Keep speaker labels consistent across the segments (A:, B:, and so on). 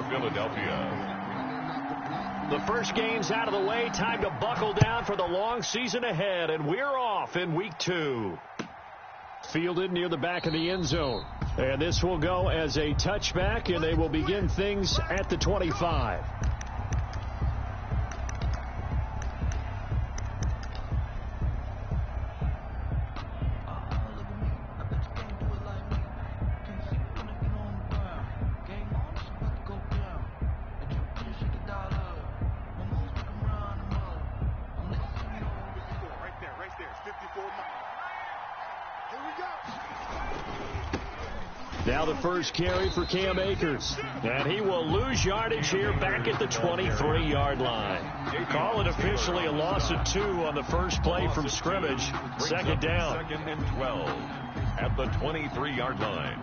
A: for Philadelphia.
B: The first game's out of the way. Time to buckle down for the long season ahead, and we're off in week 2. Fielded near the back of the end zone. And this will go as a touchback, and they will begin things at the 25. Now the first carry for Cam Akers. And he will lose yardage here back at the 23-yard line. Call it officially a loss of 2 on the first play from scrimmage. Second down.
A: 2nd and 12 at the 23-yard line.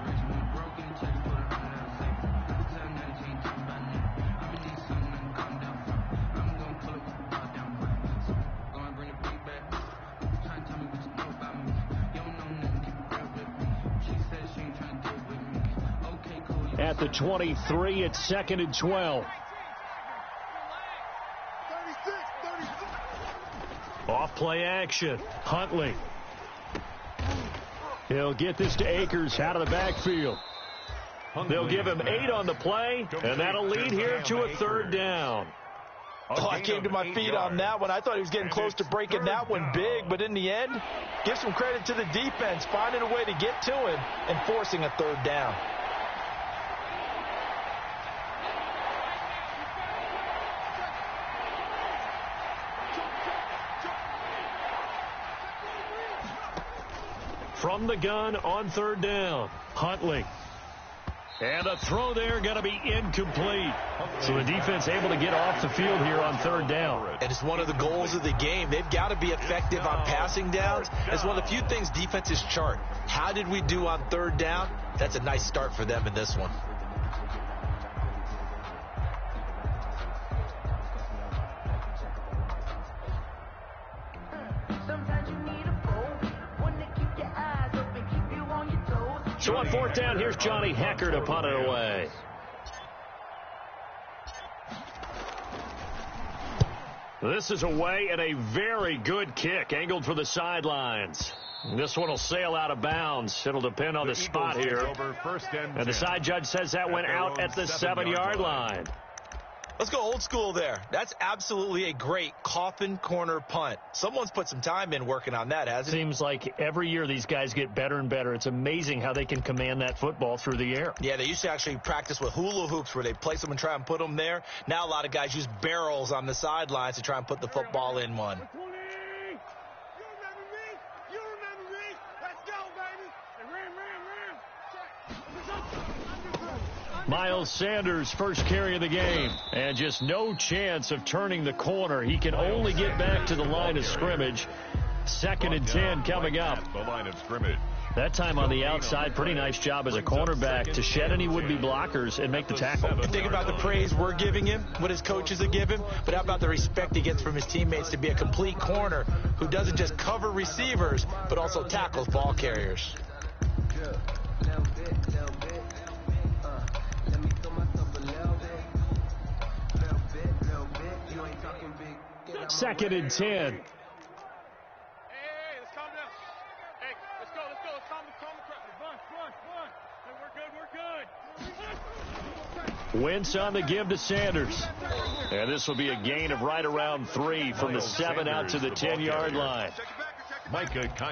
B: At the 23, it's 2nd and 12. Off play action. Huntley. He'll get this to Akers out of the backfield. They'll give him 8 on the play, and that'll lead here to a 3rd down.
C: Oh, I came to my feet on that one. I thought he was getting close to breaking that one big, but in the end, give some credit to the defense, finding a way to get to him and forcing a 3rd down.
B: From the gun on 3rd down, Huntley. And a throw there going to be incomplete. So the defense able to get off the field here on 3rd down.
C: And it's one of the goals of the game. They've got to be effective on passing downs. It's one of the few things defenses chart. How did we do on 3rd down? That's a nice start for them in this one.
B: So on 4th down, here's Johnny Hecker to punt it away. This is away and a very good kick, angled for the sidelines. This one will sail out of bounds. It'll depend on the spot here. And the side judge says that went out at the 7-yard line.
C: Let's go old school there. That's absolutely a great coffin corner punt. Someone's put some time in working on that, hasn't it?
B: Seems like every year these guys get better and better. It's amazing how they can command that football through the air.
C: Yeah, they used to actually practice with hula hoops where they place them and try and put them there. Now a lot of guys use barrels on the sidelines to try and put the football in one.
B: Miles Sanders, first carry of the game, and just no chance of turning the corner. He can only get back to the line of scrimmage. 2nd and 10 coming up.
A: The line of scrimmage.
B: That time on the outside, pretty nice job as a cornerback to shed any would-be blockers and make the tackle.
C: Think about the praise we're giving him, what his coaches are giving, but how about the respect he gets from his teammates to be a complete corner who doesn't just cover receivers, but also tackles ball carriers.
B: 2nd and 10.
D: Hey, let's calm down. Hey, let's go. Let's calm the crowd. Hey, we're good.
B: Wentz on the give to Sanders. And this will be a gain of right around 3 from the 7 out to the 10-yard line.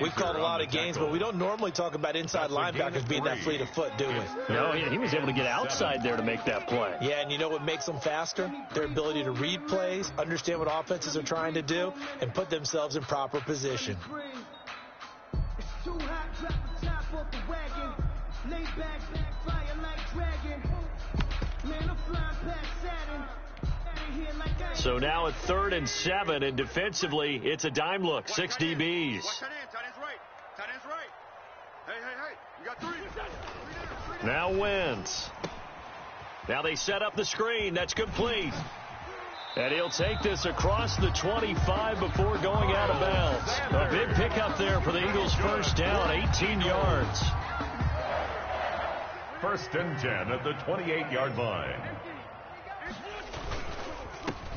C: We've called a lot of games, but we don't normally talk about inside linebackers being that fleet of foot, do we?
B: No, he was able to get outside there to make that play.
C: Yeah, and you know what makes them faster? Their ability to read plays, understand what offenses are trying to do, and put themselves in proper position.
B: So now at 3rd and 7, and defensively, it's a dime look. 6 DBs.
D: Tight end's right. Hey. You got 3.
B: Now Wentz. Now they set up the screen. That's complete. And he'll take this across the 25 before going out of bounds. A big pickup there for the Eagles' first down, 18 yards.
A: 1st and 10 at the 28-yard line.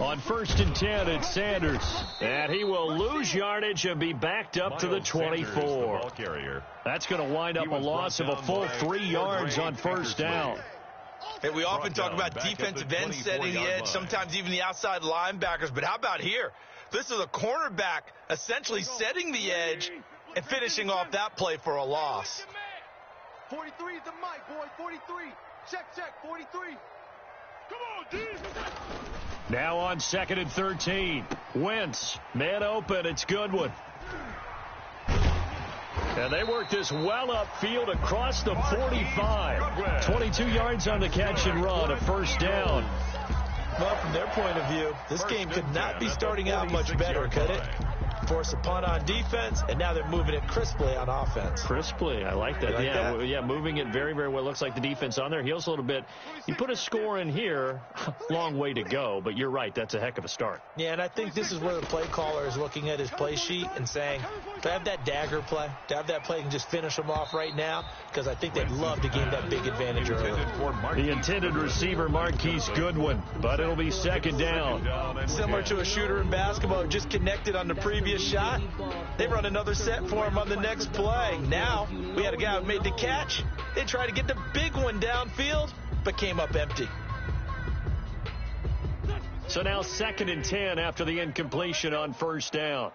B: On 1st and 10, it's Sanders. And he will lose yardage and be backed up to the 24. That's going to wind up a loss of a full 3 yards on 1st down.
C: Hey, we often talk about defensive ends setting the edge, sometimes even the outside linebackers. But how about here? This is a cornerback essentially setting the edge and finishing off that play for a loss.
D: 43 is the mic, boy. 43. Check, 43. Come on, D.
B: Now on 2nd and 13. Wentz, man open. It's Goodwin. And they work this well upfield across the 45. 22 yards on the catch and run, a 1st down.
C: Well, from their point of view, this game could not be starting out much better, could it? Force a punt on defense, and now they're moving it crisply on offense.
B: Crisply, I like that. Yeah, moving it very, very well. Looks like the defense on their heels a little bit. You put a score in here, long way to go, but you're right, that's a heck of a start.
C: Yeah, and I think this is where the play caller is looking at his play sheet and saying, to have that dagger play, to have that play and just finish them off right now, because I think they'd love to gain that big advantage early.
B: The intended receiver, Marquise Goodwin, but it'll be 2nd down.
C: Similar to a shooter in basketball who just connected on the previous shot. They run another set for him on the next play. Now, we had a guy who made the catch. They tried to get the big one downfield, but came up empty.
B: So now 2nd and 10 after the incompletion on 1st down.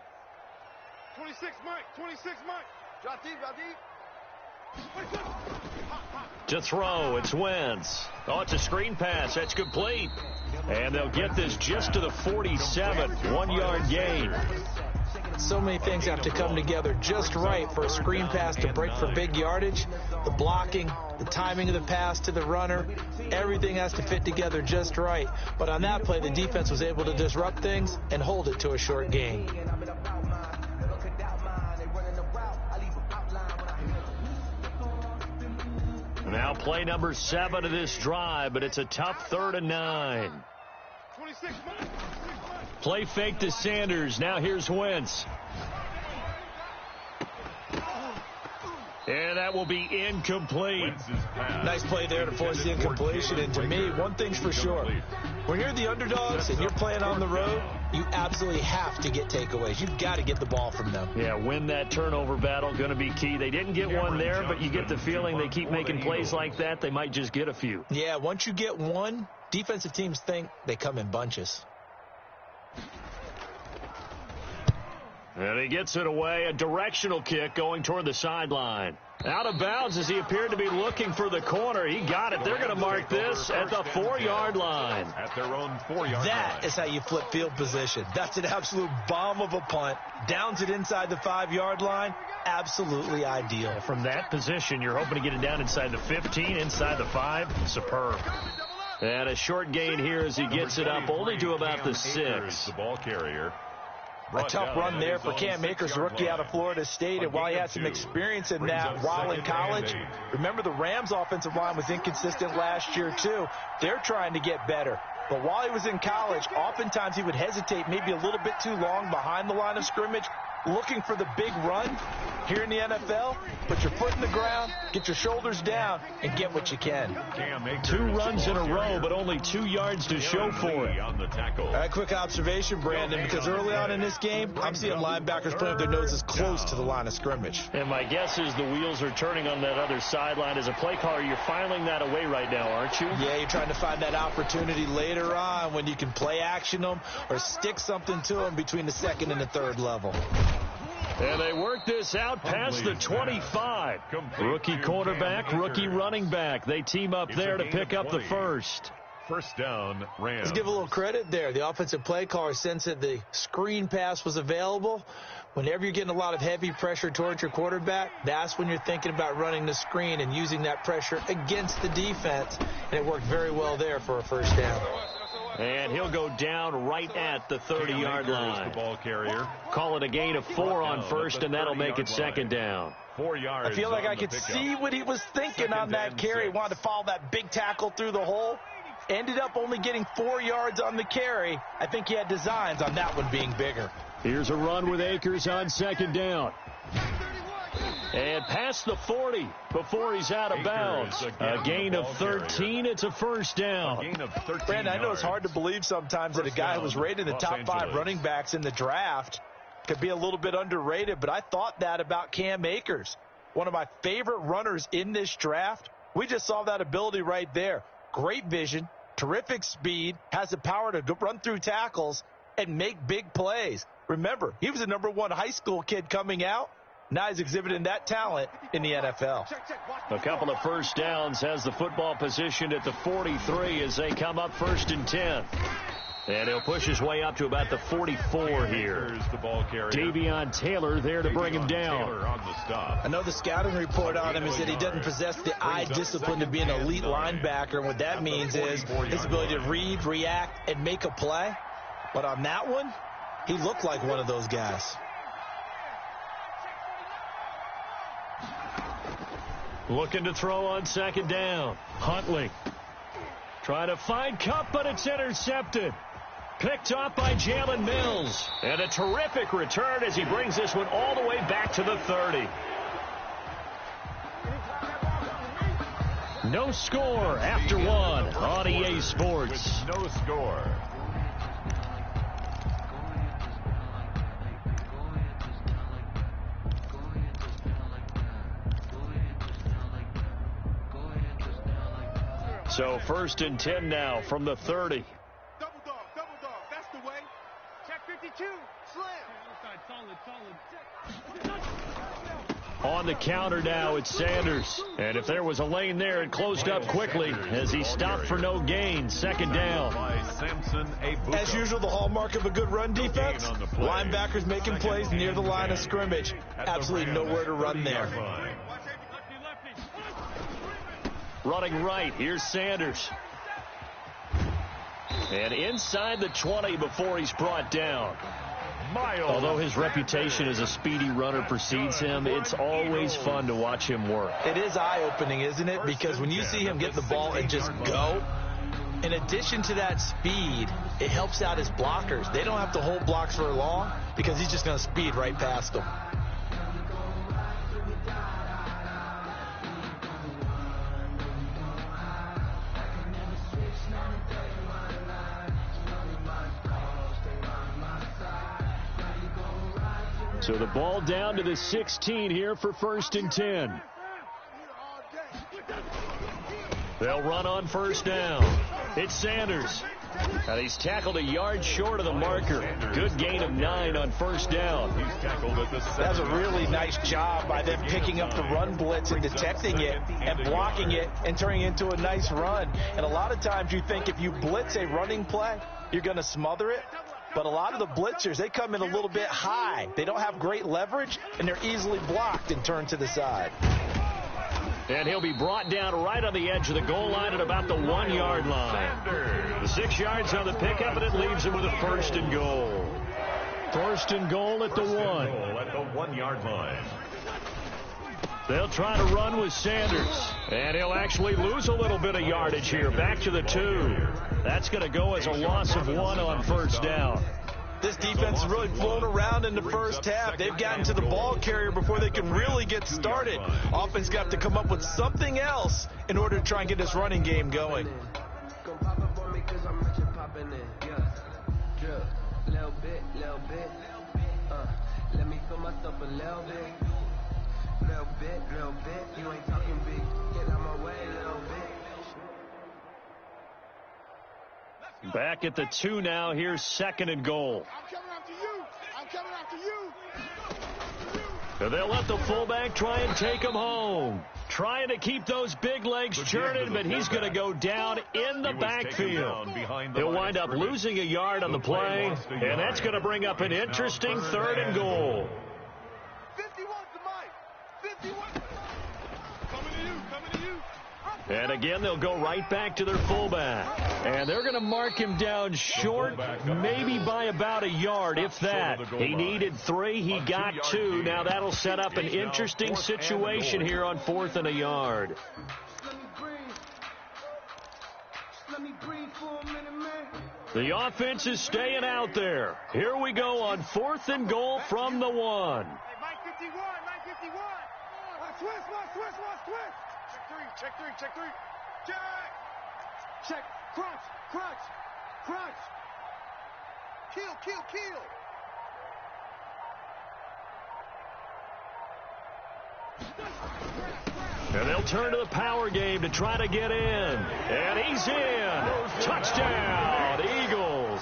D: 26 Mike. Drop deep.
B: To throw, it's Wentz. Oh, it's a screen pass. That's complete. And they'll get this just to the 47. 1-yard gain.
C: So many things have to come together just right for a screen pass to break for big yardage. The blocking, the timing of the pass to the runner, everything has to fit together just right. But on that play, the defense was able to disrupt things and hold it to a short gain.
B: Now play number 7 of this drive, but it's a tough 3rd and 9.
D: 26 Mike.
B: Play fake to Sanders. Now here's Wentz. And that will be incomplete.
C: Nice play there to force the incompletion. And to me, one thing's for sure. When you're the underdogs and you're playing on the road, you absolutely have to get takeaways. You've got to get the ball from them.
B: Yeah, win that turnover battle, going to be key. They didn't get one there, but you get the feeling they keep making plays like that, they might just get a few.
C: Yeah, once you get one, defensive teams think they come in bunches.
B: And he gets it away, a directional kick going toward the sideline. Out of bounds as he appeared to be looking for the corner. He got it. They're going to mark this at the 4-yard line.
A: At their own 4-yard line.
C: That is how you flip field position. That's an absolute bomb of a punt. Downs it inside the 5-yard line. Absolutely ideal.
B: From that position, you're hoping to get it down inside the 15, inside the 5. Superb. And a short gain here as he gets it up only to about the 6.
A: The ball carrier.
C: A tough run there for Cam Akers, rookie out of Florida State, and while he had some experience in that while in college, remember the Rams' offensive line was inconsistent last year too. They're trying to get better. But while he was in college, oftentimes he would hesitate maybe a little bit too long behind the line of scrimmage, looking for the big run. Here in the NFL, put your foot in the ground, get your shoulders down, and get what you can.
B: 2 runs in a row, but only 2 yards to show for it.
C: All right, quick observation, Brandon, because early on in this game, I'm seeing linebackers putting their noses close to the line of scrimmage.
B: And my guess is the wheels are turning on that other sideline. As a play caller, you're filing that away right now, aren't you?
C: Yeah, you're trying to find that opportunity later on when you can play action them or stick something to them between the 2nd and the 3rd level.
B: And they work this out past the 25. Rookie quarterback, rookie running back. They team up there to pick up the 1st.
A: 1st down, Rams.
C: Let's give a little credit there. The offensive play caller sensed that the screen pass was available. Whenever you're getting a lot of heavy pressure towards your quarterback, that's when you're thinking about running the screen and using that pressure against the defense. And it worked very well there for a 1st down.
B: And he'll go down right at the 30-yard line.
A: The ball carrier.
B: Call it a gain of 4 on 1st, and that'll make it 2nd down.
A: 4 yards.
C: I feel like I could see what he was thinking on that carry. He wanted to follow that big tackle through the hole. Ended up only getting 4 yards on the carry. I think he had designs on that one being bigger.
B: Here's a run with Akers on 2nd down. And past the 40 before he's out of bounds. A gain of 13. It's a first down.
C: Brandon, I know it's hard to believe sometimes that a guy who was rated in the top 5 running backs in the draft could be a little bit underrated, but I thought that about Cam Akers. One of my favorite runners in this draft. We just saw that ability right there. Great vision, terrific speed, has the power to run through tackles and make big plays. Remember, he was a #1 high school kid coming out. Now he's exhibiting that talent in the NFL.
B: A couple of first downs, has the football positioned at the 43 as they come up 1st and 10. And he'll push his way up to about the 44 here. Davion Taylor there to bring him down.
C: I know the scouting report on him is that he doesn't possess the eye discipline to be an elite linebacker. And what that means is his ability to read, react, and make a play. But on that one, he looked like one of those guys.
B: Looking to throw on 2nd down. Huntley trying to find Kupp, but it's intercepted. Picked up by Jalen Mills. And a terrific return as he brings this one all the way back to the 30. No score after one on EA Sports.
A: No score.
B: So 1st and 10 now from the 30.
D: Double dog, that's the way. Check 52, slam.
B: On the counter now, it's Sanders. And if there was a lane there, it closed up quickly as he stopped for no gain. 2nd down.
C: As usual, the hallmark of a good run defense, linebackers making plays near the line of scrimmage. Absolutely nowhere to run there.
B: Running right, here's Sanders. And inside the 20 before he's brought down. Although his reputation as a speedy runner precedes him, it's always fun to watch him work.
C: It is eye-opening, isn't it? Because when you see him get the ball and just go, in addition to that speed, it helps out his blockers. They don't have to hold blocks for long because he's just going to speed right past them.
B: So the ball down to the 16 here for 1st and 10. They'll run on 1st down. It's Sanders. And he's tackled a yard short of the marker. Good gain of 9 on 1st down.
C: That's a really nice job by them picking up the run blitz and detecting it and blocking it and turning it into a nice run. And a lot of times you think if you blitz a running play, you're going to smother it. But a lot of the blitzers, they come in a little bit high. They don't have great leverage, and they're easily blocked and turned to the side.
B: And he'll be brought down right on the edge of the goal line at about the 1-yard line. The 6 yards on the pickup, and it leaves him with a 1st and goal. 1st and goal at the 1.
A: At the 1-yard line.
B: They'll try to run with Sanders. And he'll actually lose a little bit of yardage here. Back to the 2. That's going to go as a loss of 1 on 1st down.
C: This defense has really flown around in the first half. They've gotten to the ball carrier before they can really get started. Offense got to come up with something else in order to try and get this running game going.
E: Let me feel myself a little bit. Little bit. You ain't talking big. Get out my way a little bit.
B: Back at the 2 now. Here's 2nd and goal.
D: I'm coming after you.
B: And they'll let the fullback try and take him home. Trying to keep those big legs churning, but he's going to go down in the backfield. He'll wind up losing a yard on the play, and that's going to bring up an interesting 3rd and goal.
D: 51 to Mike. 51. Coming to you.
B: And again, they'll go right back to their fullback. And they're going to mark him down short, maybe by about a yard, if that. He needed 3, he got 2. Now that'll set up an interesting situation here on 4th and a yard. The offense is staying out there. Here we go on 4th and goal from the 1.
D: Hey, Mike 51. Check three. Check. Check. Crunch. Kill.
B: And they'll turn to the power game to try to get in. And he's in. Touchdown, Eagles.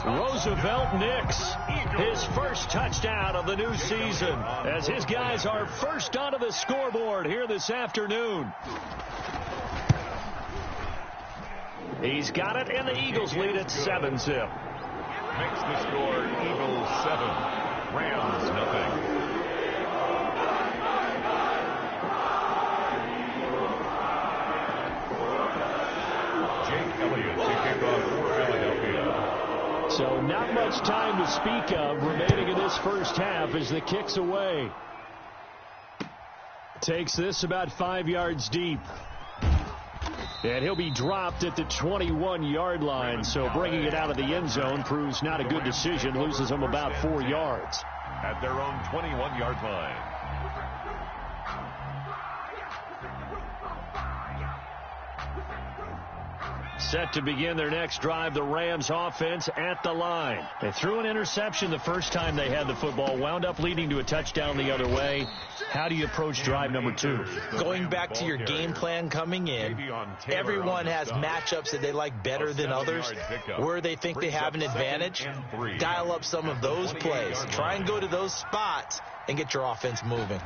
B: Roosevelt Nix, his first touchdown of the new season, as his guys are first onto the scoreboard here this afternoon. He's got it, and the Eagles lead at 7-zip.
A: Makes the score Eagles 7, Rams nothing. Elliott to kick off for Philadelphia.
B: So not much time to speak of remaining in this first half as the kick's away. Takes this about 5 yards deep. And he'll be dropped at the 21-yard line, so bringing it out of the end zone proves not a good decision, loses him about 4 yards.
A: At their own 21-yard line.
B: Set to begin their next drive, the Rams offense at the line. They threw an interception the first time they had the football, wound up leading to a touchdown the other way. How do you approach drive number 2?
C: Going back to your game plan coming in, everyone has matchups that they like better than others. Where they think they have an advantage, dial up some of those plays. Try and go to those spots and get your offense moving.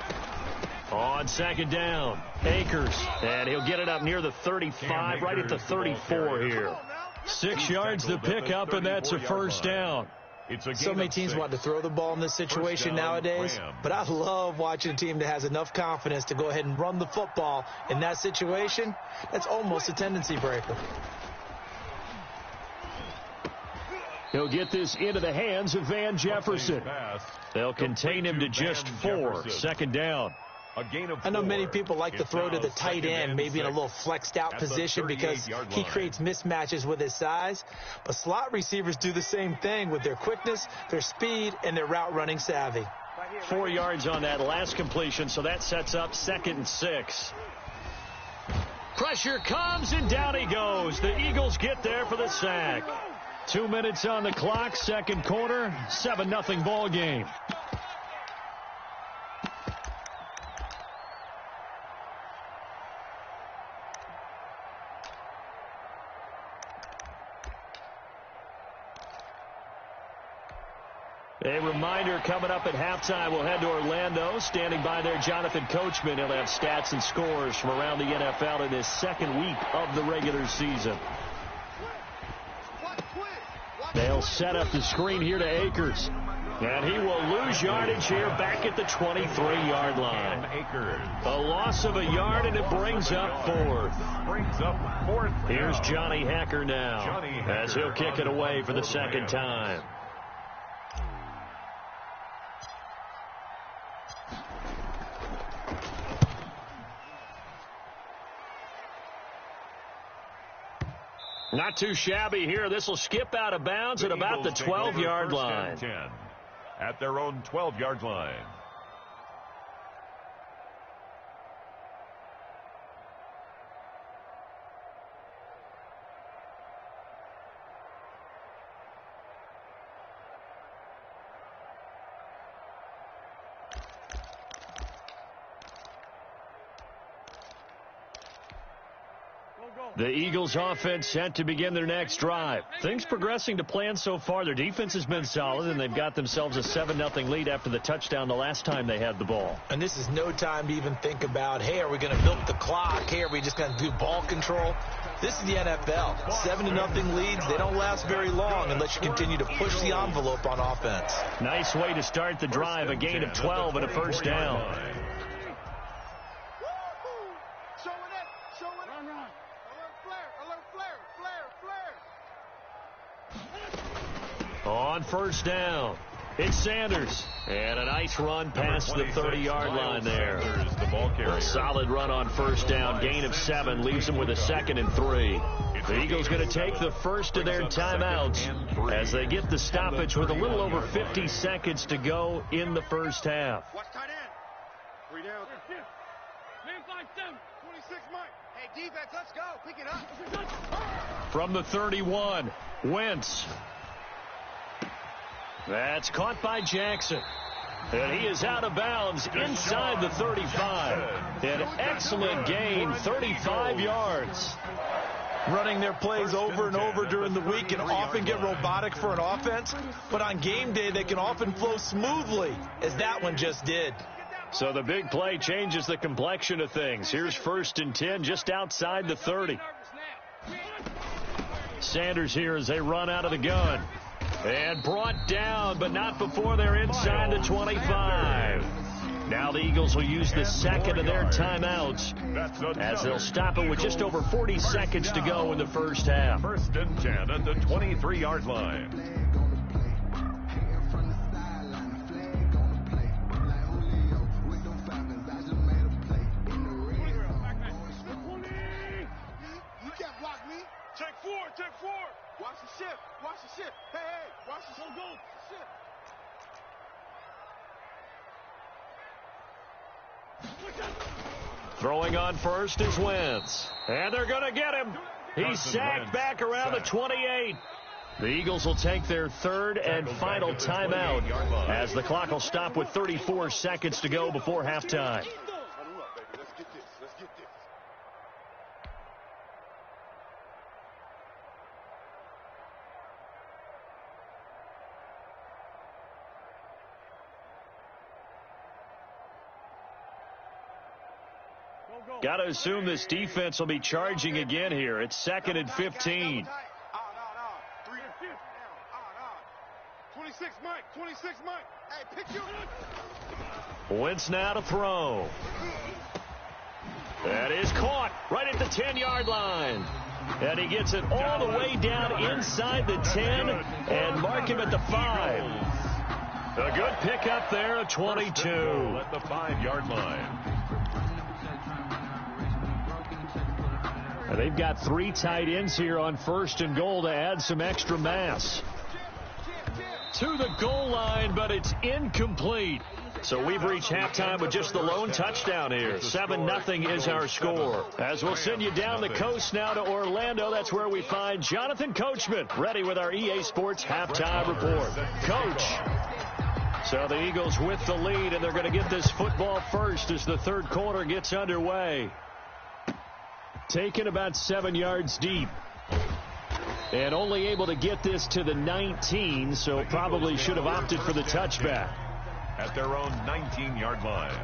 B: On second down, Akers, and he'll get it up near the 35, right at the 34 here. 6 yards the pickup, and that's a first down.
C: So many teams want to throw the ball in this situation nowadays, but I love watching a team that has enough confidence to go ahead and run the football. In that situation, that's almost a tendency breaker.
B: He'll get this into the hands of Van Jefferson. They'll contain him to just 4. Second down.
C: I know many people like to throw to the tight end, maybe in a little flexed out position because he creates mismatches with his size. But slot receivers do the same thing with their quickness, their speed, and their route running savvy.
B: 4 yards on that last completion, so that sets up 2nd and 6. Pressure comes, and down he goes. The Eagles get there for the sack. 2 minutes on the clock, second quarter, 7-0 ball game. A reminder coming up at halftime, we'll head to Orlando. Standing by there, Jonathan Coachman. He'll have stats and scores from around the NFL in his second week of the regular season. They'll set up the screen here to Akers. And he will lose yardage here back at the 23-yard line. A loss of a yard, and it brings up 4th. Here's Johnny Hacker now as he'll kick it away for the second time. Not too shabby here. This will skip out of bounds at about the 12-yard line.
A: At their own 12-yard line.
B: The Eagles offense set to begin their next drive. Things progressing to plan so far. Their defense has been solid, and they've got themselves a 7-0 lead after the touchdown the last time they had the ball.
C: And this is no time to even think about, hey, are we going to milk the clock? Hey, are we just going to do ball control? This is the NFL. 7-0 leads, they don't last very long unless you continue to push the envelope on offense.
B: Nice way to start the drive, a gain of 12 and a first down. On first down, it's Sanders. And a nice run past the 30-yard line there. A solid run on first down, gain of 7, leaves them with a 2nd and 3. The Eagles going to take the first of their timeouts as they get the stoppage with a little over 50 seconds to go in the first half.
D: Watch tight end. 3 down. 26, Mike. Hey, defense, let's go. Pick it up.
B: From the 31, Wentz. That's caught by Jackson. And he is out of bounds inside the 35. An excellent gain, 35 yards.
C: Running their plays over and over during the week can often get robotic for an offense, but on game day they can often flow smoothly, as that one just did.
B: So the big play changes the complexion of things. Here's 1st and 10 just outside the 30. Sanders here as they run out of the gun. And brought down, but not before they're inside the 25. Now the Eagles will use the second of their timeouts as they'll stop it with just over 40 seconds to go in the first half.
A: 1st and 10 at the 23-yard line.
D: Take four. Watch the shift. Watch the shift. Hey, watch the shift. Go. Shift.
B: Throwing on first is Wentz. And they're going to get him. He's sacked back around the 28. The Eagles will take their 3rd and final timeout as the clock will stop with 34 seconds to go before halftime. Got to assume this defense will be charging again here. It's 2nd and 15.
D: 26, Mike. 26, Mike. Hey, pick your...
B: Wentz now to throw. That is caught right at the 10-yard line. And he gets it all the way down inside the 10 and mark him at the 5. A good pickup there at 22.
A: At the 5-yard line.
B: And they've got 3 tight ends here on 1st and goal to add some extra mass. To the goal line, but it's incomplete. So we've reached halftime with just the lone touchdown here. 7-0 is our score. As we'll send you down the coast now to Orlando, that's where we find Jonathan Coachman ready with our EA Sports halftime report. Coach. So the Eagles with the lead, and they're going to get this football first as the 3rd quarter gets underway. Taken about 7 yards deep. And only able to get this to the 19, so probably should have opted for the touchback.
A: At their own 19-yard line.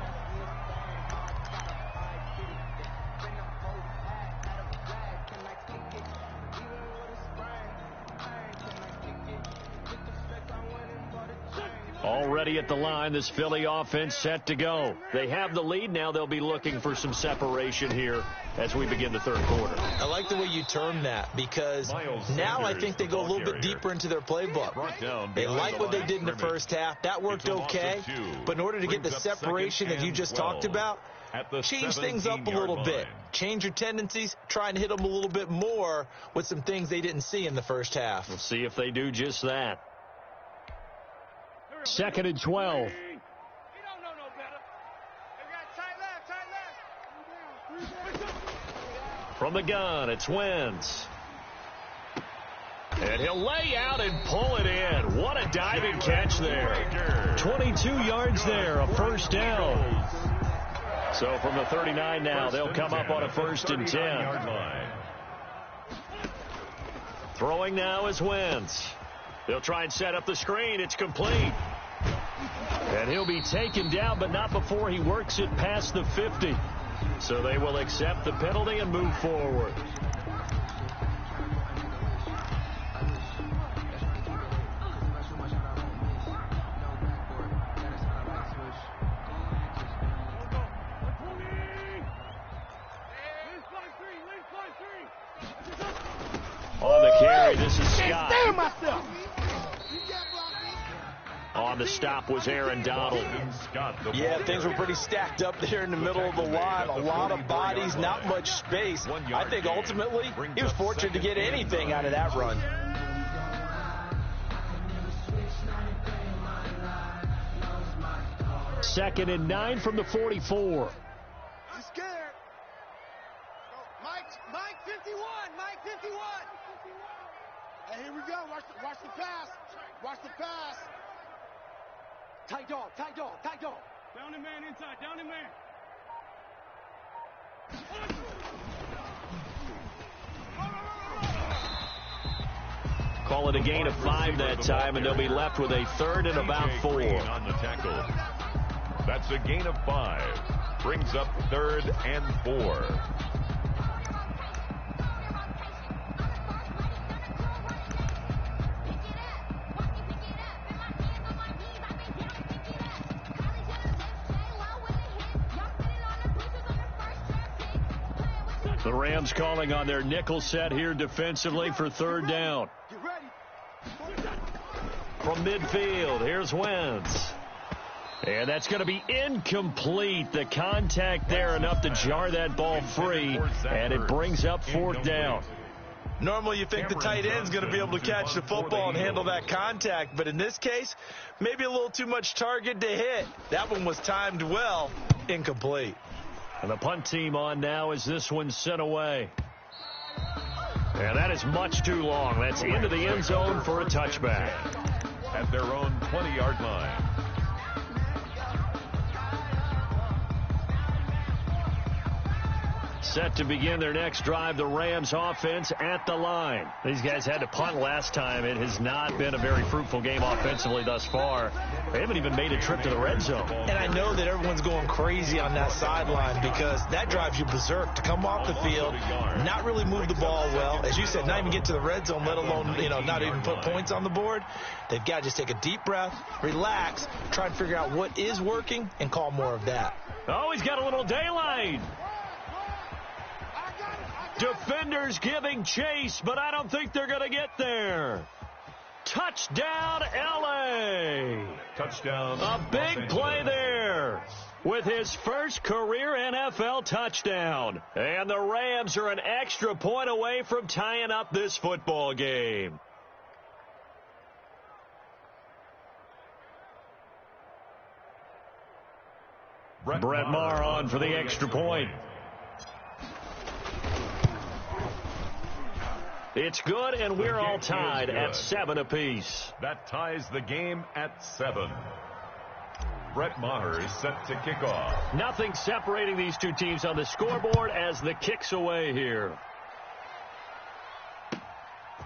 B: Already at the line, this Philly offense set to go. They have the lead. Now they'll be looking for some separation here as we begin the 3rd quarter.
C: I like the way you term that, because now I think they go a little bit deeper into their playbook. They like what they did in the first half. That worked okay. But in order to get the separation that you just talked about, change things up a little bit. Change your tendencies. Try and hit them a little bit more with some things they didn't see in the first half.
B: We'll see if they do just that. 2nd and 12. From the gun, it's Wentz. And he'll lay out and pull it in. What a diving catch there. 22 yards there, a 1st down. So from the 39 now, they'll come up on a 1st and 10. Throwing now is Wentz. They'll try and set up the screen. It's complete. And he'll be taken down, but not before he works it past the 50. So they will accept the penalty and move forward. On the carry, this is Scott. On the stop was Aaron Donald.
C: Yeah, things were pretty stacked up there in the middle of the line. A lot of bodies, not much space. I think ultimately he was fortunate to get anything out of that run.
B: Second and 9 from the 44.
D: He's scared. Hey, here we go. Watch the pass. Watch the pass. Tight dog, tight dog, tight dog. Down the man inside, down the man.
B: Call it a gain of 5 that time, and they'll be left with a 3rd and about 4.
A: On the tackle. That's a gain of 5. Brings up 3rd and 4.
B: The Rams calling on their nickel set here defensively for 3rd down. From midfield, here's Wentz. And that's going to be incomplete. The contact there enough to jar that ball free, and it brings up 4th down.
C: Normally you think the tight end's going to be able to catch the football and handle that contact, but in this case, maybe a little too much target to hit. That one was timed well, incomplete.
B: And the punt team on now as this one's sent away. And that is much too long. That's into the end zone for a touchback.
A: At their own 20-yard line.
B: Set to begin their next drive, the Rams offense at the line. These guys had to punt last time. It has not been a very fruitful game offensively thus far. They haven't even made a trip to the red zone.
C: And I know that everyone's going crazy on that sideline because that drives you berserk to come off the field, not really move the ball well. As you said, not even get to the red zone, let alone, not even put points on the board. They've got to just take a deep breath, relax, try and figure out what is working, and call more of that.
B: Oh, he's got a little daylight. Defenders giving chase, but I don't think they're going to get there. Touchdown, L.A.
A: Touchdown.
B: A big play there with his first career NFL touchdown. And the Rams are an extra point away from tying up this football game. Brett Maher on for the extra point. It's good, and we're all tied at 7 apiece.
A: That ties the game at 7. Brett Maher is set to kick off.
B: Nothing separating these two teams on the scoreboard as the kick's away here.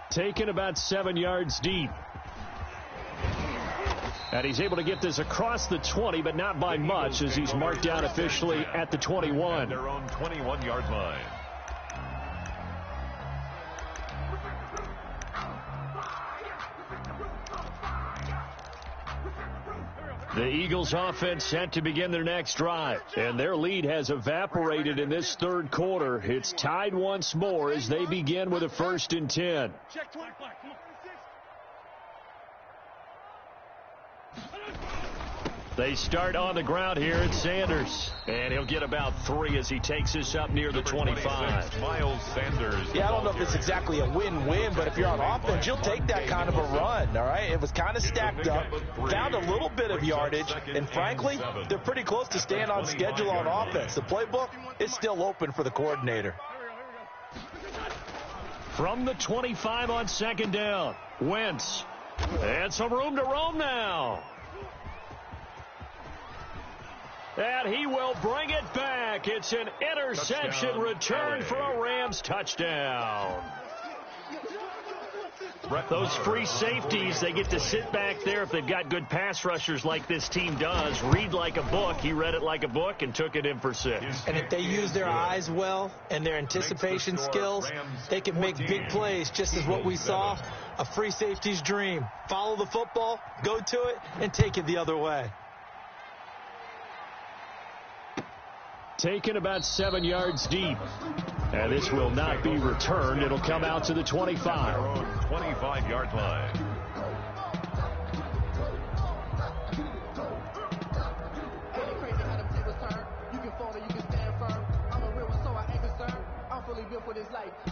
B: Taken about 7 yards deep. And he's able to get this across the 20, but not by much as he's marked down officially at the 21.
A: At their own 21-yard line.
B: The Eagles offense set to begin their next drive, and their lead has evaporated in this 3rd quarter. It's tied once more as they begin with a 1st and 10.
D: Check 25. Come on.
B: They start on the ground here at Sanders, and he'll get about 3 as he takes this up near the 25.
A: Miles Sanders.
C: Yeah, I don't know if it's exactly a win-win, but if you're on offense, you'll take that kind of a run, all right? It was kind of stacked up, found a little bit of yardage, and frankly, they're pretty close to staying on schedule on offense. The playbook is still open for the coordinator.
B: From the 25 on 2nd down, Wentz. And some room to roam now. And he will bring it back. It's an interception return for a Rams touchdown. Those free safeties, they get to sit back there if they've got good pass rushers like this team does. Read like a book. He read it like a book and took it in for 6.
C: And if they use their eyes well and their anticipation skills, they can make big plays, just as what we saw, a free safety's dream. Follow the football, go to it, and take it the other way.
B: Taken about 7 yards deep. And this will not be returned. It'll come out to the 25.
A: Their own 25-yard line.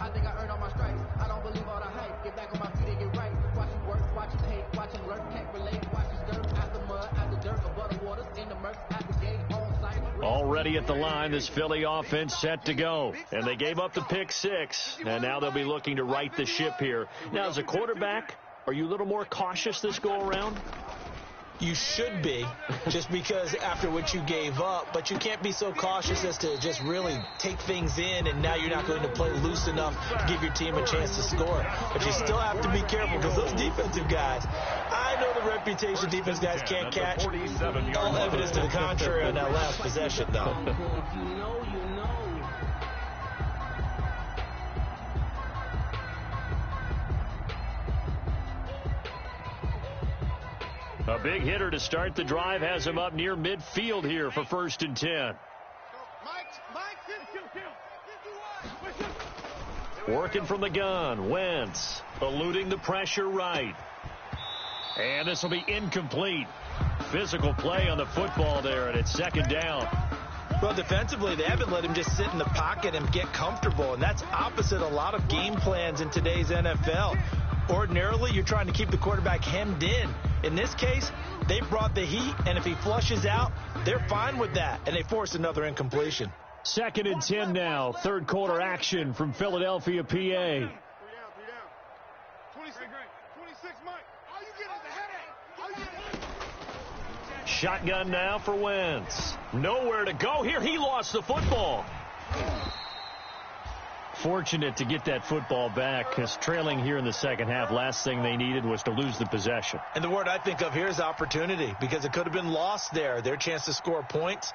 E: I think I earned all my stripes. I don't believe all the hype. Get back on my feet and get right. Watch him work, watch him hate, watch him lurk, can't relate. Watch his dirt, out the mud, out the dirt, above the waters, in the murk, out the gate, on site.
B: Already ready at the line. This Philly offense set to go. And they gave up the pick 6, and now they'll be looking to right the ship here. Now, as a quarterback, are you a little more cautious this go-around?
C: You should be, just because after what you gave up, but you can't be so cautious as to just really take things in, and now you're not going to play loose enough to give your team a chance to score. But you still have to be careful, because those defensive guys, I know the reputation defense guys can't catch. All evidence to the contrary on that last possession, though.
B: A big hitter to start the drive has him up near midfield here for 1st and 10. Working from the gun, Wentz eluding the pressure right. And this will be incomplete. Physical play on the football there, and it's 2nd down.
C: Well, defensively, they haven't let him just sit in the pocket and get comfortable, and that's opposite a lot of game plans in today's NFL. Ordinarily, you're trying to keep the quarterback hemmed in. In this case, they brought the heat, and if he flushes out, they're fine with that, and they force another incompletion.
B: 2nd and 10 now. 3rd quarter action from Philadelphia, PA.
D: 3 down. 26, Mike. All you get is a headache. All you get is...
B: Shotgun now for Wentz. Nowhere to go here. He lost the football. Fortunate to get that football back, because trailing here in the second half, last thing they needed was to lose the possession.
C: And the word I think of here is opportunity, because it could have been lost there, their chance to score points.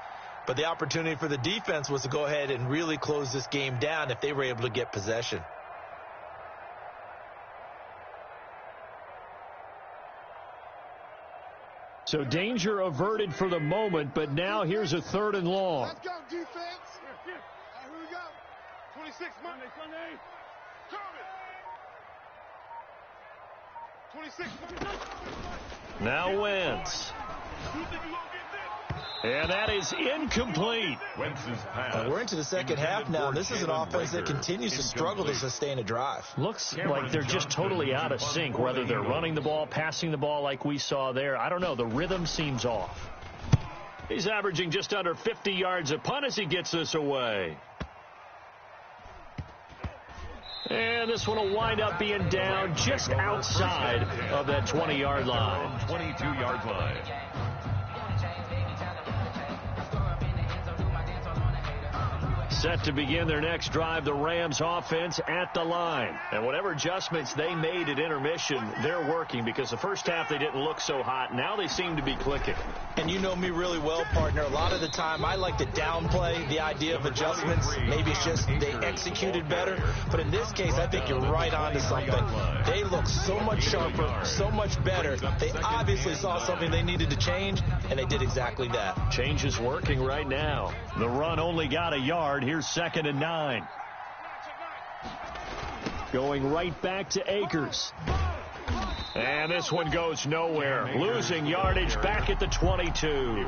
C: But the opportunity for the defense was to go ahead and really close this game down if they were able to get possession.
B: So danger averted for the moment, but now here's a 3rd and long.
D: Let's go, defense. Here we go. 26, Monday, Sunday. 26, Monday.
B: Now Wentz. And that is incomplete.
C: We're into the second half now. This is an offense that continues to struggle to sustain a drive.
B: Looks like they're just totally out of sync, whether they're running the ball, passing the ball like we saw there. I don't know. The rhythm seems off. He's averaging just under 50 yards a punt as he gets this away. And this one will wind up being down just outside of that 20-yard line.
A: 22-yard line.
B: Set to begin their next drive, the Rams offense at the line. And whatever adjustments they made at intermission, they're working, because the first half they didn't look so hot. Now they seem to be clicking.
C: And you know me really well, partner. A lot of the time I like to downplay the idea of adjustments. Maybe it's just they executed better. But in this case, I think you're right on to something. They look so much sharper, so much better. They obviously saw something they needed to change, and they did exactly that.
B: Change is working right now. The run only got a yard. Here's 2nd and 9. Going right back to Akers. And this one goes nowhere. Losing yardage back at the 22.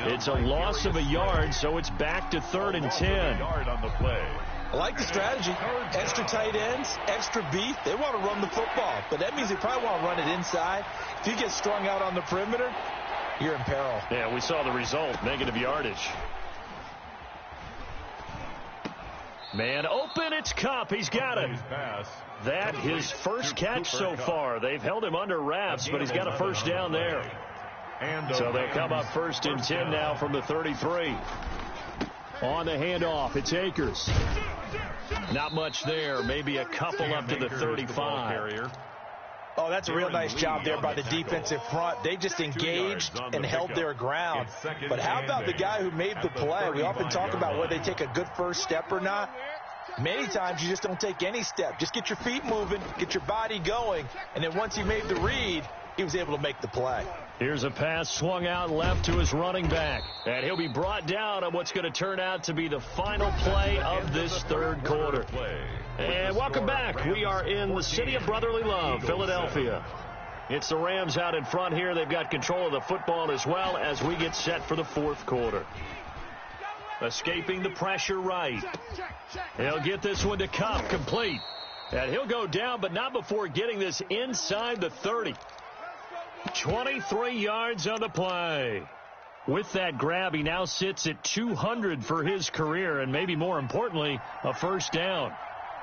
B: It's a loss of a yard, so it's back to 3rd and 10.
C: I like the strategy. Extra tight ends, extra beef. They want to run the football, but that means they probably want to run it inside. If you get strung out on the perimeter, you're in peril.
B: Yeah, we saw the result. Negative yardage. Man open, it's Kupp. He's got it. That his first catch so far. They've held him under wraps, but he's got a 1st down there. So they'll come up 1st and 10 now from the 33. On the handoff, it's Akers. Not much there. Maybe a couple up to the 35.
C: Oh, that's a real nice job there by the defensive front. They just engaged and held their ground. But how about the guy who made the play? We often talk about whether they take a good first step or not. Many times you just don't take any step. Just get your feet moving, get your body going, and then once he made the read, he was able to make the play.
B: Here's a pass swung out left to his running back. And he'll be brought down on what's going to turn out to be the final play of this 3rd quarter. And welcome back. We are in the city of brotherly love, Philadelphia. It's the Rams out in front here. They've got control of the football as well as we get set for the 4th quarter. Escaping the pressure right. He'll get this one to Kupp, complete. And he'll go down, but not before getting this inside the 30. 23 yards on the play. With that grab, he now sits at 200 for his career, and maybe more importantly, a first down.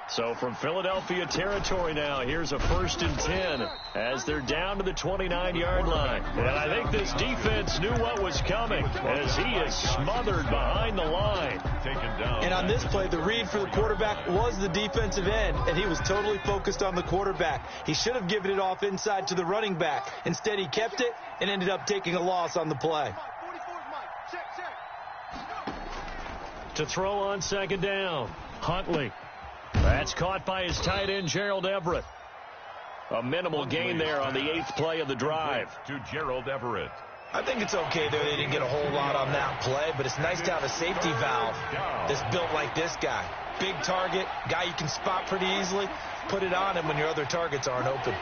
B: So from Philadelphia territory now, here's a 1st and 10 as they're down to the 29-yard line. And I think this defense knew what was coming as he is smothered behind the line.
A: Taken down.
C: And on this play, the read for the quarterback was the defensive end, and he was totally focused on the quarterback. He should have given it off inside to the running back. Instead, he kept it and ended up taking a loss on the play.
B: To throw on 2nd down, Huntley. That's caught by his tight end, Gerald Everett. A minimal gain there on the 8th play of the drive.
A: To Gerald Everett.
C: I think it's okay there. They didn't get a whole lot on that play, but it's nice to have a safety valve that's built like this guy. Big target, guy you can spot pretty easily. Put it on him when your other targets aren't open.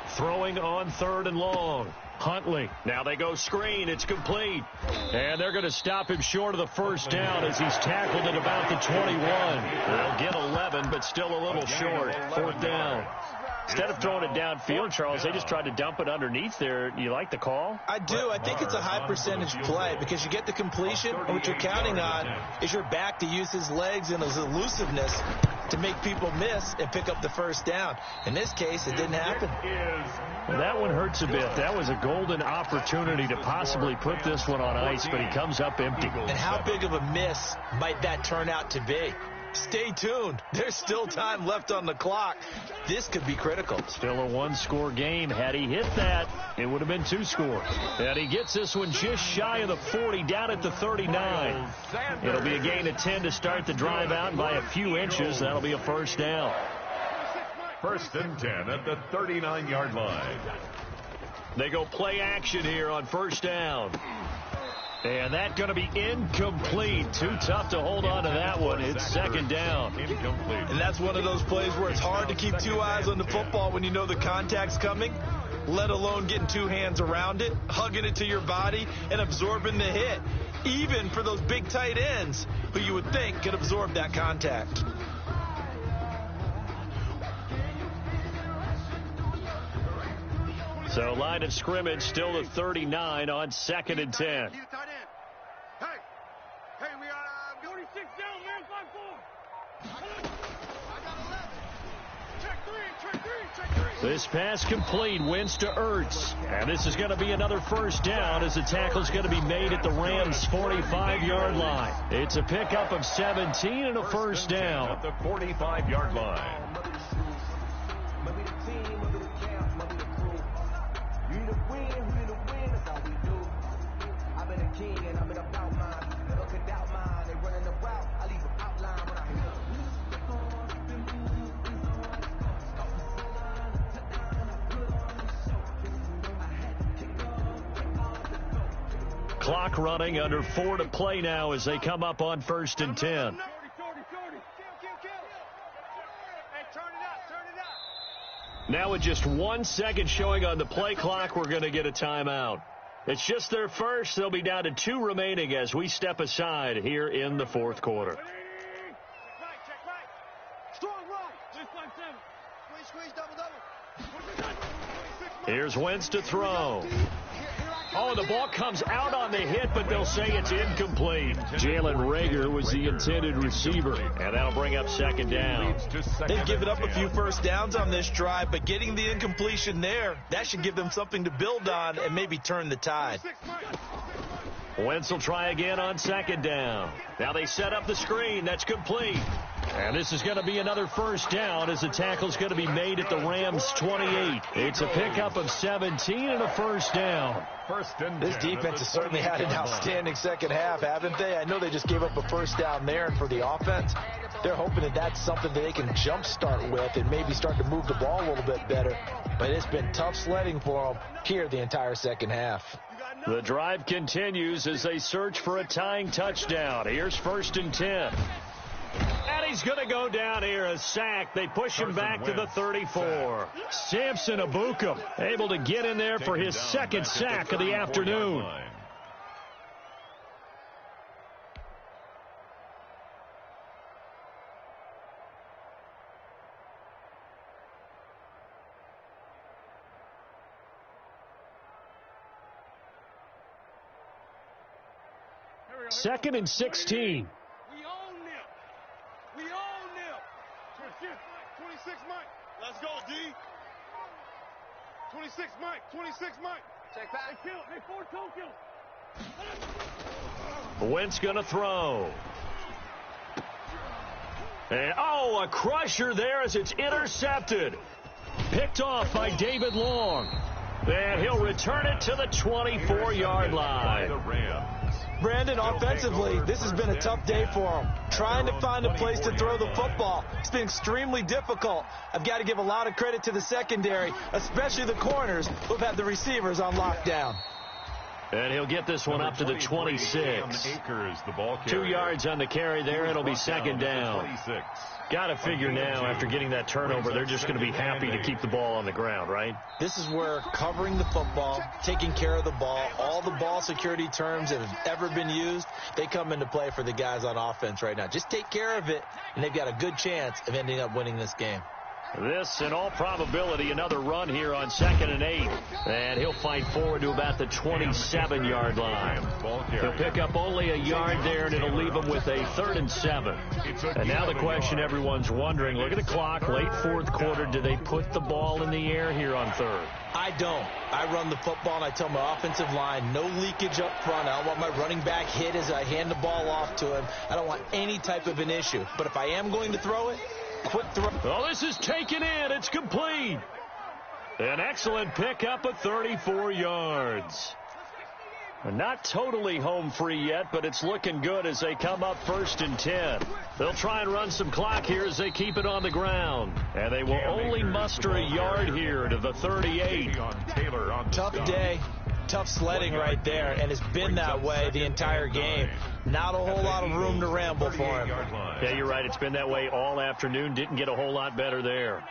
B: Throwing on 3rd and long. Huntley. Now they go screen. It's complete. And they're going to stop him short of the first down as he's tackled at about the 21. They'll get 11, but still a little short. 4th down. Instead of throwing it downfield, Charles, they just tried to dump it underneath there. You like the call?
C: I do. I think it's a high percentage play because you get the completion, and what you're counting on is your back to use his legs and his elusiveness to make people miss and pick up the first down. In this case, it didn't happen.
B: Well, that one hurts a bit. That was a golden opportunity to possibly put this one on ice, but he comes up empty.
C: And how big of a miss might that turn out to be? Stay tuned. There's still time left on the clock. This could be critical.
B: Still a 1-score game. Had he hit that, it would have been 2 scores. And he gets this one just shy of the 40, down at the 39. It'll be a gain of 10 to start the drive out, and by a few inches, that'll be a first down.
A: 1st and 10 at the 39-yard line.
B: They go play action here on 1st down. And that's going to be incomplete. Too tough to hold on to that one. It's 2nd down.
A: Incomplete.
C: And that's one of those plays where it's hard to keep 2 eyes on the football when you know the contact's coming, let alone getting 2 hands around it, hugging it to your body, and absorbing the hit, even for those big tight ends who you would think could absorb that contact.
B: So line of scrimmage still to 39 on 2nd and 10.
D: Hey, we are 46 down, man, 5-4. I got 11. Check 3.
B: This pass complete. Wins to Ertz. And this is going to be another first down as the tackle's going to be made at the Rams' 45-yard line. It's a pickup of 17 and a first down.
A: At the 45-yard line.
B: Clock running, under 4 to play now as they come up on 1st and 10. Now with just 1 second showing on the play clock, we're going to get a timeout. It's just their first. They'll be down to 2 remaining as we step aside here in the 4th quarter. Here's Wentz to throw. Oh, the ball comes out on the hit, but they'll say it's incomplete. Jalen Reagor was the intended receiver, and that'll bring up 2nd down.
C: They've given up a few first downs on this drive, but getting the incompletion there, that should give them something to build on and maybe turn the tide.
B: Wentz will try again on 2nd down. Now they set up the screen. That's complete. And this is going to be another first down as the tackle's going to be made at the Rams' 28. It's a pickup of 17 and a first down.
C: This defense has certainly had an outstanding second half, haven't they? I know they just gave up a first down there, and for the offense, they're hoping that that's something that they can jumpstart with and maybe start to move the ball a little bit better. But it's been tough sledding for them here the entire second half.
B: The drive continues as they search for a tying touchdown. Here's 1st and 10. And he's going to go down here, a sack. They push him back to the 34. Samson Ebukam able to get in there for his 2nd sack of the afternoon. 2nd and 16.
D: We own them. We own them. 26, Mike. Let's go, D. 26, Mike. 26, Mike. Check back. Hey, kill. Hey, 4-2 kill.
B: Wentz going to throw. And, oh, a crusher there as it's intercepted. Picked off by David Long. And he'll return it to the 24-yard line.
C: Brandon, offensively, this has been a tough day for him. Trying to find a place to throw the football. It's been extremely difficult. I've got to give a lot of credit to the secondary, especially the corners who've had the receivers on lockdown.
B: And he'll get this one up to the 26. 2 yards on the carry there. It'll be 2nd down. Got to figure now, after getting that turnover, they're just going to be happy to keep the ball on the ground, right?
C: This is where covering the football, taking care of the ball, all the ball security terms that have ever been used, they come into play for the guys on offense right now. Just take care of it, and they've got a good chance of ending up winning this game.
B: This, in all probability, another run here on 2nd and 8. And he'll fight forward to about the 27-yard line. He'll pick up only a yard there, and it'll leave him with a 3rd and 7. And now the question everyone's wondering, look at the clock, late 4th quarter, do they put the ball in the air here on 3rd?
C: I don't. I run the football, and I tell my offensive line, no leakage up front. I don't want my running back hit as I hand the ball off to him. I don't want any type of an issue. But if I am going to throw it, quick throw.
B: Oh, this is taken in. It's complete. An excellent pickup of 34 yards. Not totally home free yet, but it's looking good as they come up 1st and 10. They'll try and run some clock here as they keep it on the ground. And they will only muster a yard here to the 38.
C: Tough day. Tough sledding right there, and it's been that way the entire game. Not a whole lot of room to ramble for him.
B: Yeah, you're right. It's been that way all afternoon. Didn't get a whole lot better there.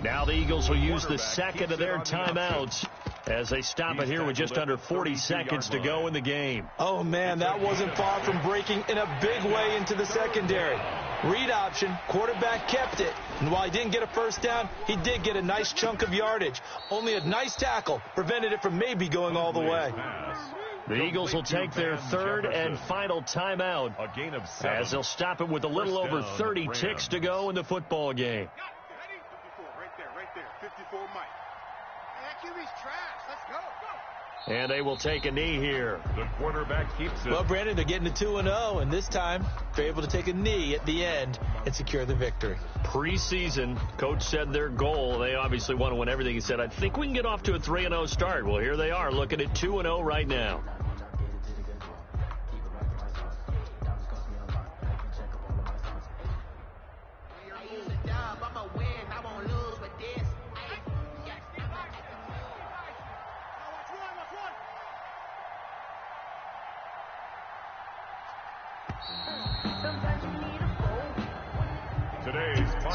B: Now the Eagles will use the 2nd of their timeouts as they stop it here with just under 40 seconds to go in the game.
C: Oh, man, that wasn't far from breaking in a big way into the secondary. Read option, quarterback kept it, and while he didn't get a 1st down, he did get a nice chunk of yardage. Only a nice tackle prevented it from maybe going all the way.
B: The Eagles will take their 3rd and final timeout as they'll stop it with a little over 30 ticks to go in the football game.
D: Right there. 54, Mike. That QB's trash. Let's go.
B: And they will take a knee here.
A: The quarterback keeps it.
C: Well, Brandon, they're getting to 2-0, and this time they're able to take a knee at the end and secure the victory.
B: Preseason, coach said their goal, they obviously want to win everything. He said, I think we can get off to a 3-0 start. Well, here they are looking at 2-0 right now.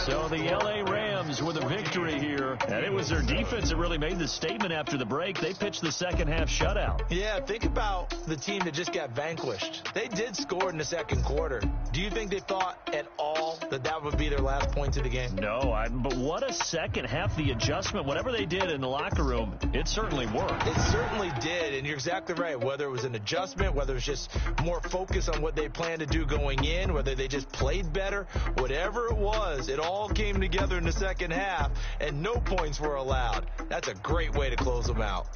B: So the L.A. Rams with a victory here, and it was their defense that really made the statement after the break. They pitched the second half shutout.
C: Yeah, think about the team that just got vanquished. They did score in the 2nd quarter. Do you think they thought at all that that would be their last points of the game?
B: No, but what a second half. The adjustment, whatever they did in the locker room, it certainly worked.
C: It certainly did, and you're exactly right. Whether it was an adjustment, whether it was just more focus on what they planned to do going in, whether they just played better, whatever it was, it all came together in the second half, and no points were allowed. That's a great way to close them out.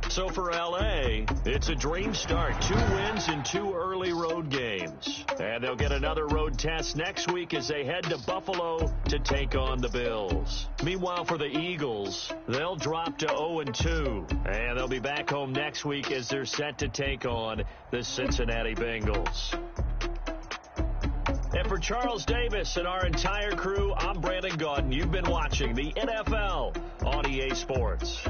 B: So for L.A., it's a dream start. 2 wins in 2 early road games. And they'll get another road test next week as they head to Buffalo to take on the Bills. Meanwhile, for the Eagles, they'll drop to 0-2. And they'll be back home next week as they're set to take on the Cincinnati Bengals. And for Charles Davis and our entire crew, I'm Brandon Gaudin. You've been watching the NFL on EA Sports.